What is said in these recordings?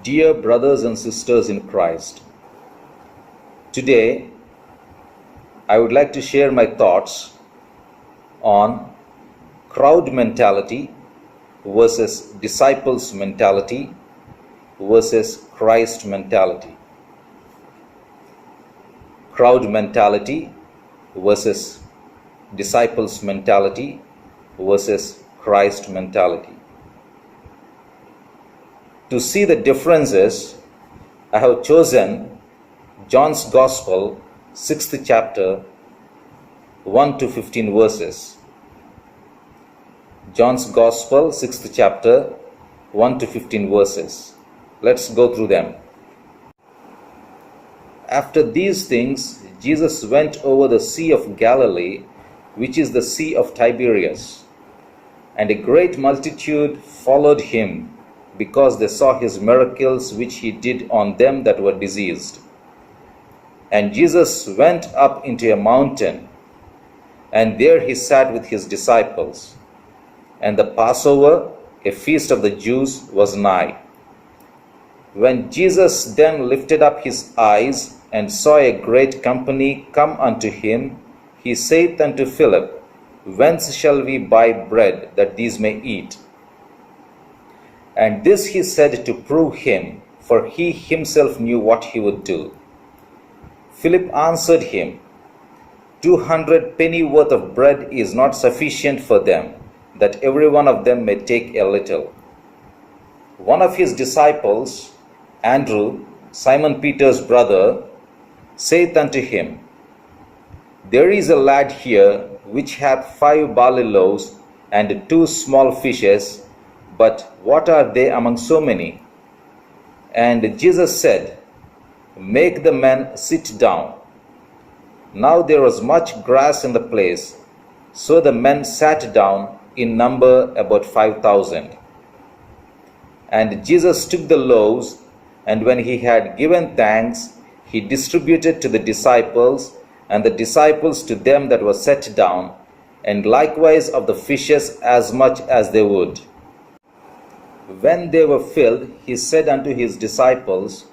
Dear brothers and sisters in Christ, today I would like to share my thoughts on crowd mentality versus disciples mentality versus Christ mentality. Crowd mentality versus disciples mentality versus Christ mentality. To see the differences, I have chosen John's Gospel, 6th chapter, 1 to 15 verses. John's Gospel, 6th chapter, 1 to 15 verses. Let's go through them. After these things, Jesus went over the Sea of Galilee, which is the Sea of Tiberias, and a great multitude followed him, because they saw his miracles which he did on them that were diseased. And Jesus went up into a mountain, and there he sat with his disciples. And the Passover, a feast of the Jews, was nigh. When Jesus then lifted up his eyes, and saw a great company come unto him, he saith unto Philip, Whence shall we buy bread, that these may eat? And this he said to prove him, for he himself knew what he would do. Philip answered him, 200 penny worth of bread is not sufficient for them, that every one of them may take a little. One of his disciples, Andrew, Simon Peter's brother, saith unto him, There is a lad here which hath 5 barley loaves and 2 small fishes, but what are they among so many? And Jesus said, Make the men sit down. Now there was much grass in the place, so the men sat down, in number about 5,000. And Jesus took the loaves, and when he had given thanks, he distributed to the disciples, and the disciples to them that were set down, and likewise of the fishes as much as they would. When they were filled, he said unto his disciples,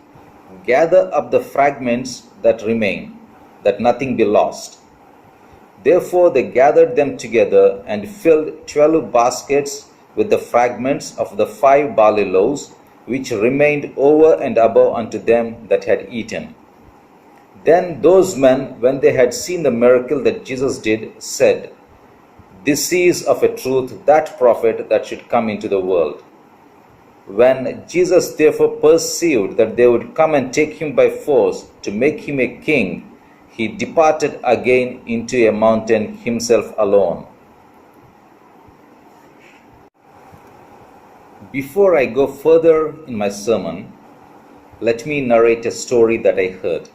Gather up the fragments that remain, that nothing be lost. Therefore they gathered them together, and filled 12 baskets with the fragments of the 5 barley loaves, which remained over and above unto them that had eaten. Then those men, when they had seen the miracle that Jesus did, said, This is of a truth that prophet that should come into the world. When Jesus therefore perceived that they would come and take him by force to make him a king, he departed again into a mountain himself alone. Before I go further in my sermon, let me narrate a story that I heard.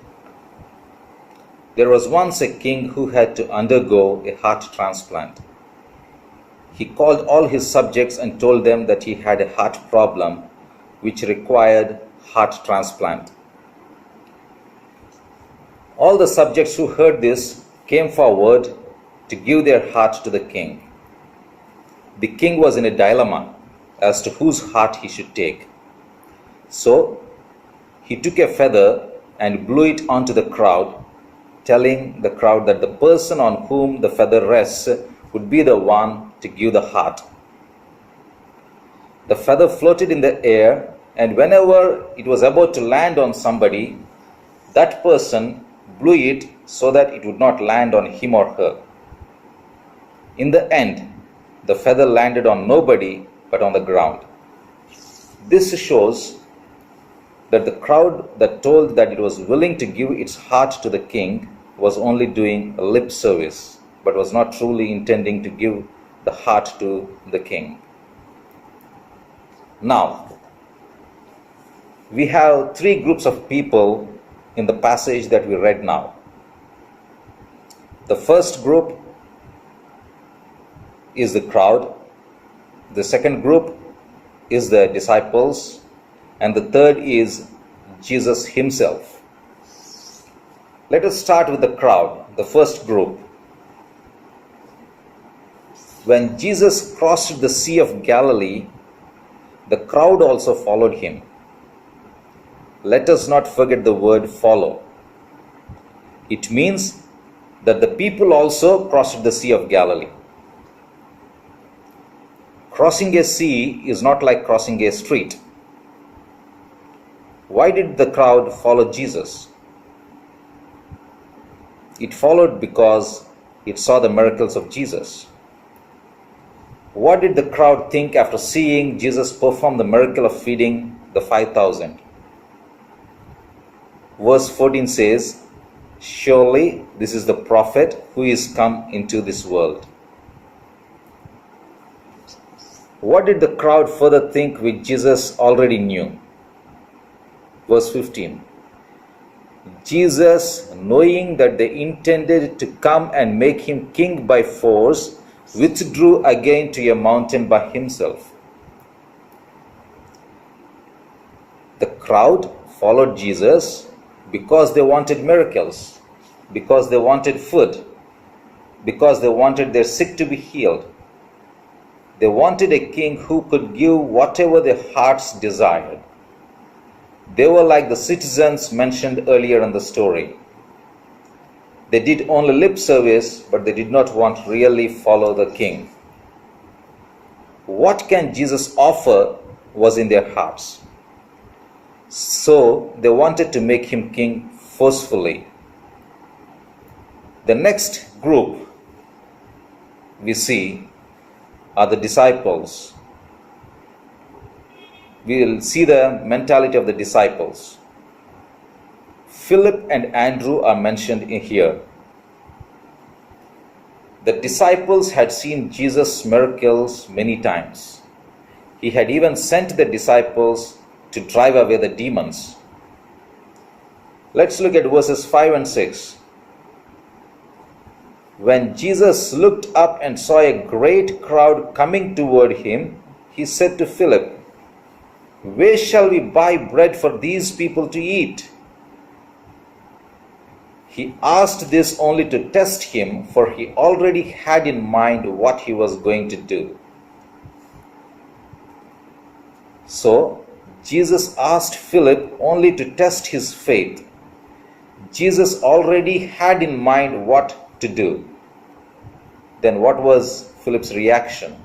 There was once a king who had to undergo a heart transplant. He called all his subjects and told them that he had a heart problem which required heart transplant. All the subjects who heard this came forward to give their heart to the king. The king was in a dilemma as to whose heart he should take. So he took a feather and blew it onto the crowd, telling the crowd that the person on whom the feather rests would be the one to give the heart. The feather floated in the air, and whenever it was about to land on somebody, that person blew it so that it would not land on him or her. In the end, the feather landed on nobody but on the ground. This shows that the crowd that told that it was willing to give its heart to the king was only doing a lip service, but was not truly intending to give the heart to the king. Now, we have 3 groups of people in the passage that we read now. The first group is the crowd, the second group is the disciples, and the third is Jesus himself. Let us start with the crowd, the first group. When Jesus crossed the Sea of Galilee, the crowd also followed him. let us not forget the word follow. It means that the people also crossed the Sea of Galilee. Crossing a sea is not like crossing a street. Why did the crowd follow Jesus? It followed because it saw the miracles of Jesus. What did the crowd think after seeing Jesus perform the miracle of feeding the 5,000? Verse 14 says, "Surely this is the prophet who is come into this world." What did the crowd further think which Jesus already knew? Verse 15. Jesus, knowing that they intended to come and make him king by force, withdrew again to a mountain by himself. The crowd followed Jesus because they wanted miracles, because they wanted food, because they wanted their sick to be healed. They wanted a king who could give whatever their hearts desired. They were like the citizens mentioned earlier in the story. They did only lip service, but they did not want to really follow the king. What can Jesus offer was in their hearts. So they wanted to make him king forcefully. The next group we see are the disciples. We will see the mentality of the disciples. Philip and Andrew are mentioned in here. The disciples had seen Jesus' miracles many times. He had even sent the disciples to drive away the demons. Let's look at verses 5 and 6. When Jesus looked up and saw a great crowd coming toward him, he said to Philip, "Where shall we buy bread for these people to eat?" He asked this only to test him, for he already had in mind what he was going to do. So, Jesus asked Philip only to test his faith. Jesus already had in mind what to do. Then what was Philip's reaction?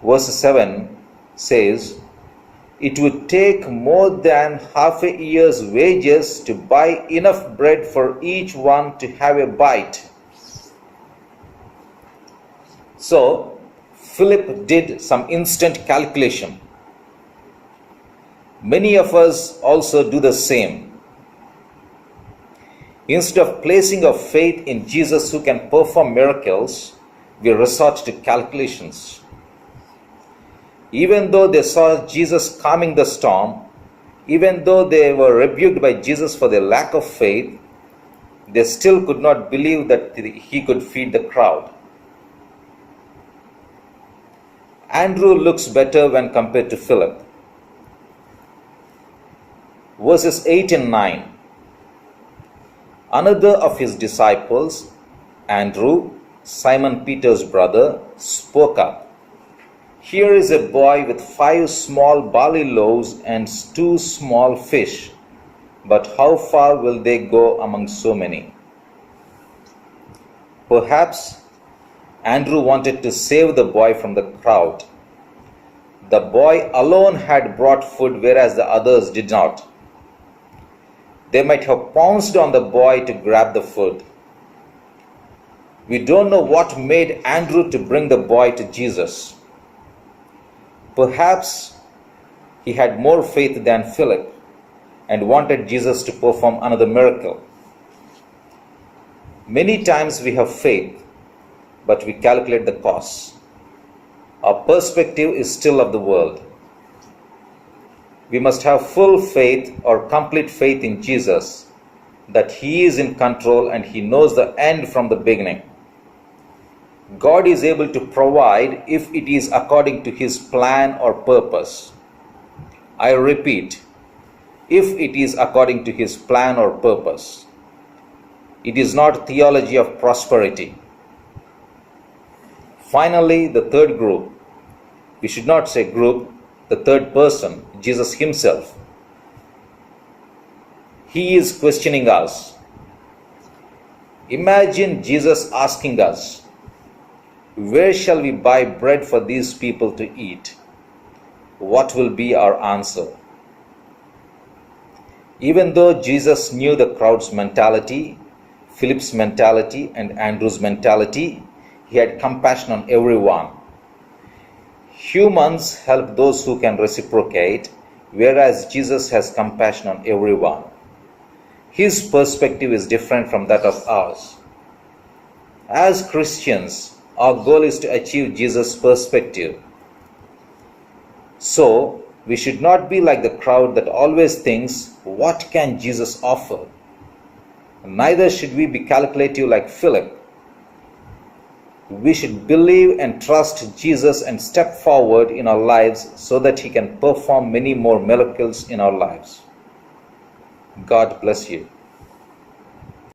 Verse 7 says, "It would take more than half a year's wages to buy enough bread for each one to have a bite." So, Philip did some instant calculation. Many of us also do the same. Instead of placing our faith in Jesus who can perform miracles, we resort to calculations. Even though they saw Jesus calming the storm, even though they were rebuked by Jesus for their lack of faith, they still could not believe that he could feed the crowd. Andrew looks better when compared to Philip. Verses 8 and 9. Another of his disciples, Andrew, Simon Peter's brother, spoke up. "Here is a boy with 5 small barley loaves and 2 small fish, but how far will they go among so many?" Perhaps Andrew wanted to save the boy from the crowd. The boy alone had brought food, whereas the others did not. They might have pounced on the boy to grab the food. We don't know what made Andrew to bring the boy to Jesus. Perhaps he had more faith than Philip and wanted Jesus to perform another miracle. Many times we have faith, but we calculate the costs. Our perspective is still of the world. We must have full faith or complete faith in Jesus, that he is in control and he knows the end from the beginning. God is able to provide if it is according to his plan or purpose. I repeat, if it is according to his plan or purpose. It is not theology of prosperity. Finally, the third group. We should not say group, the third person, Jesus himself. He is questioning us. Imagine Jesus asking us, "Where shall we buy bread for these people to eat?" What will be our answer? Even though Jesus knew the crowd's mentality, Philip's mentality, and Andrew's mentality, he had compassion on everyone. Humans help those who can reciprocate, whereas Jesus has compassion on everyone. His perspective is different from that of ours. As Christians, our goal is to achieve Jesus' perspective. So, we should not be like the crowd that always thinks, "What can Jesus offer?" Neither should we be calculative like Philip. We should believe and trust Jesus and step forward in our lives so that he can perform many more miracles in our lives. God bless you.